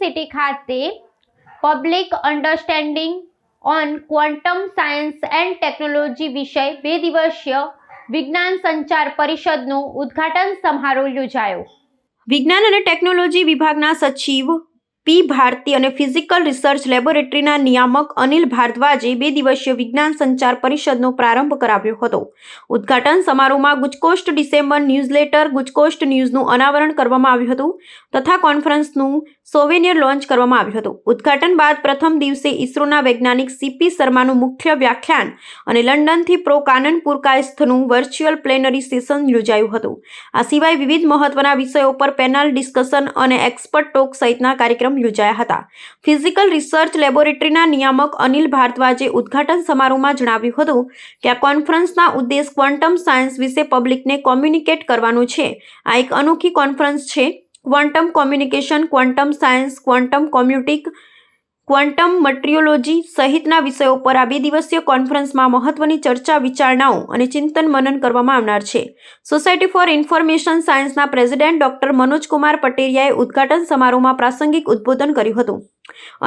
University ખાતે public understanding on quantum science and technology વિષય 2 દિવસીય વિજ્ઞાન સંચાર પરિષદનો ઉદ્ઘાટન સમારોહ યોજાયો. વિજ્ઞાન અને ટેકનોલોજી વિભાગના સચિવ પી. ભારતી અને ફિઝિકલ રિસર્ચ લેબોરેટરીના નિયામક અનિલ ભારદ્વાજે 2 દિવસીય વિજ્ઞાન સંચાર પરિષદનો પ્રારંભ કરાવ્યો હતો. ઉદ્ઘાટન સમારોહમાં ગુજકોસ્ટ ડિસેમ્બર ન્યૂઝલેટર ગુજકોસ્ટ ન્યૂઝનું અનાવરણ કરવામાં આવ્યું હતું તથા કોન્ફરન્સનું સોવેનિયર લોન્ચ કરવામાં આવ્યું હતું. ઉદ્ઘાટન બાદ પ્રથમ દિવસે ઇસરોના વૈજ્ઞાનિક સી.પી. શર્માનું મુખ્ય વ્યાખ્યાન અને લંડનથી પ્રો કાનનપુર કાયસ્થનું વર્ચ્યુઅલ પ્લેનરી સેશન યોજાયું હતું. આ સિવાય વિવિધ મહત્વના વિષયો પર પેનલ ડિસ્કશન અને એક્સપર્ટ ટોક સહિતના કાર્યક્રમ યોજાયા હતા. ફિઝિકલ રિસર્ચ લેબોરેટરીના નિયામક અનિલ ભારદ્વાજે ઉદ્ઘાટન સમારોહમાં જણાવ્યું હતું કે આ કોન્ફરન્સના ઉદ્દેશ ક્વોન્ટમ સાયન્સ વિશે પબ્લિકને કોમ્યુનિકેટ કરવાનો છે. આ એક અનોખી કોન્ફરન્સ છે. Quantum communication, quantum science, quantum computing, quantum મટીરિયોલોજી સહિતના વિષયો પર આ 2 દિવસીય કોન્ફરન્સમાં મહત્વની ચર્ચા વિચારણાઓ અને ચિંતન મનન કરવામાં આવનાર છે. સોસાયટી ફોર ઇન્ફોર્મેશન સાયન્સના પ્રેસિડેન્ટ ડોક્ટર મનોજકુમાર પટેરિયાએ ઉદ્ઘાટન સમારોહમાં પ્રાસંગિક ઉદ્બોધન કર્યું હતું.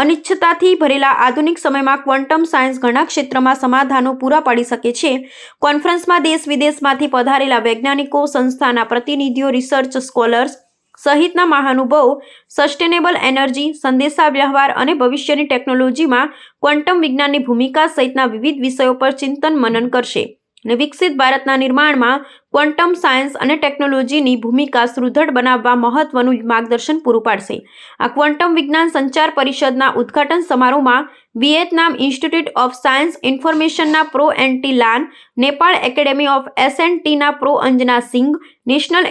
અનિશ્ચિતતાથી ભરેલા આધુનિક સમયમાં ક્વોન્ટમ સાયન્સ ઘણા ક્ષેત્રમાં સમાધાનો પૂરા પાડી શકે છે. કોન્ફરન્સમાં દેશ વિદેશમાંથી પધારેલા વૈજ્ઞાનિકો, સંસ્થાના પ્રતિનિધિઓ, રિસર્ચ સ્કોલર્સ સહિતના મહાનુભાવો સસ્ટેનેબલ એનર્જી, સંદેશાવ્યવહાર અને ભવિષ્યની ટેકનોલોજીમાં ક્વોન્ટમ વિજ્ઞાનની ભૂમિકા સહિતના વિવિધ વિષયો પર ચિંતન મનન કરશે અને વિકસિત ભારતના નિર્માણમાં ક્વોન્ટમ સાયન્સ અને ટેકનોલોજીની ભૂમિકા સુદૃઢ બનાવવા મહત્વનું માર્ગદર્શન પૂરું પાડશે. આ ક્વોન્ટમ વિજ્ઞાન સંચાર પરિષદના ઉદ્ઘાટન સમારોહમાં વિયેતનામ ઇન્સ્ટિટ્યૂટ ઓફ સાયન્સ ઇન્ફોર્મેશનના પ્રો એન્ટી લાન, નેપાળ એકેડેમી ઓફ એસ.એન્ડ.ટીના prof Anjana Singh, national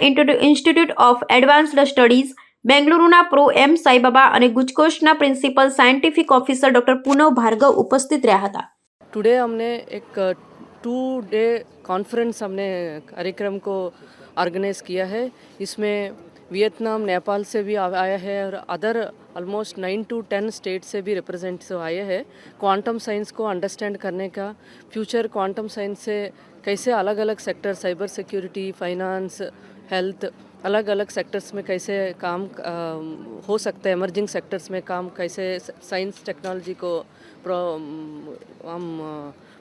institute of advanced studies બેંગલુરુના પ્રો એમ સાઈબાબા અને ગુજકોસ્ટના principal scientific officer doctor Poonav Bhargav ઉપસ્થિત રહ્યા હતા. टुडे हमने एक 2-डे कॉन्फ्रेंस हमने कार्यक्रम को ऑर्गेनाइज किया है. इसमें वियतनाम, नेपाल से भी आया है और अदर ऑलमोस्ट 9 to 10 स्टेट से भी रिप्रेजेंटेटिव आए हैं. क्वांटम साइंस को अंडरस्टैंड करने का, फ्यूचर क्वांटम साइंस से कैसे अलग अलग sector, cyber security, finance, health, अलग अलग सेक्टर्स में कैसे काम हो सकता है, इमर्जिंग सेक्टर्स में काम कैसे साइंस टेक्नोलॉजी को हम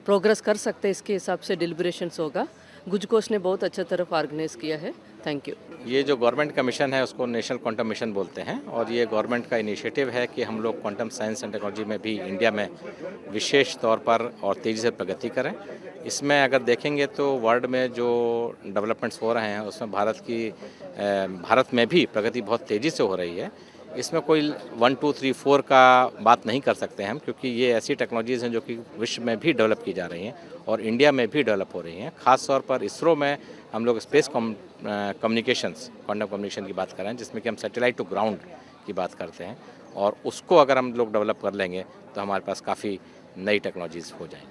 प्रोग्रेस कर सकते हैं, इसके हिसाब से डिलिब्रेशंस होगा. गुजकोस्ट ने बहुत अच्छा तरफ ऑर्गेनाइज किया है. Thank you. ये जो गवर्नमेंट का मिशन है उसको नेशनल क्वांटम मिशन बोलते हैं और ये गवर्नमेंट का इनिशिएटिव है कि हम लोग क्वांटम साइंस एंड टेक्नोलॉजी में भी इंडिया में विशेष तौर पर और तेज़ी से प्रगति करें. इसमें अगर देखेंगे तो वर्ल्ड में जो डेवलपमेंट्स हो रहे हैं उसमें भारत में भी प्रगति बहुत तेज़ी से हो रही है. इसमें कोई 1, 2, 3, 4 का बात नहीं कर सकते हम, क्योंकि ये ऐसी टेक्नोलॉजीज़ हैं जो कि विश्व में भी डेवलप की जा रही हैं और इंडिया में भी डेवलप हो रही हैं. ख़ास तौर पर इसरो में हम लोग स्पेस कम्युनिकेशंस, क्वांटम कम्युनिकेशन की बात कर रहे हैं, जिसमें कि हम सैटेलाइट टू ग्राउंड की बात करते हैं और उसको अगर हम लोग डेवलप कर लेंगे तो हमारे पास काफ़ी नई टेक्नोलॉजीज़ हो जाएंगी.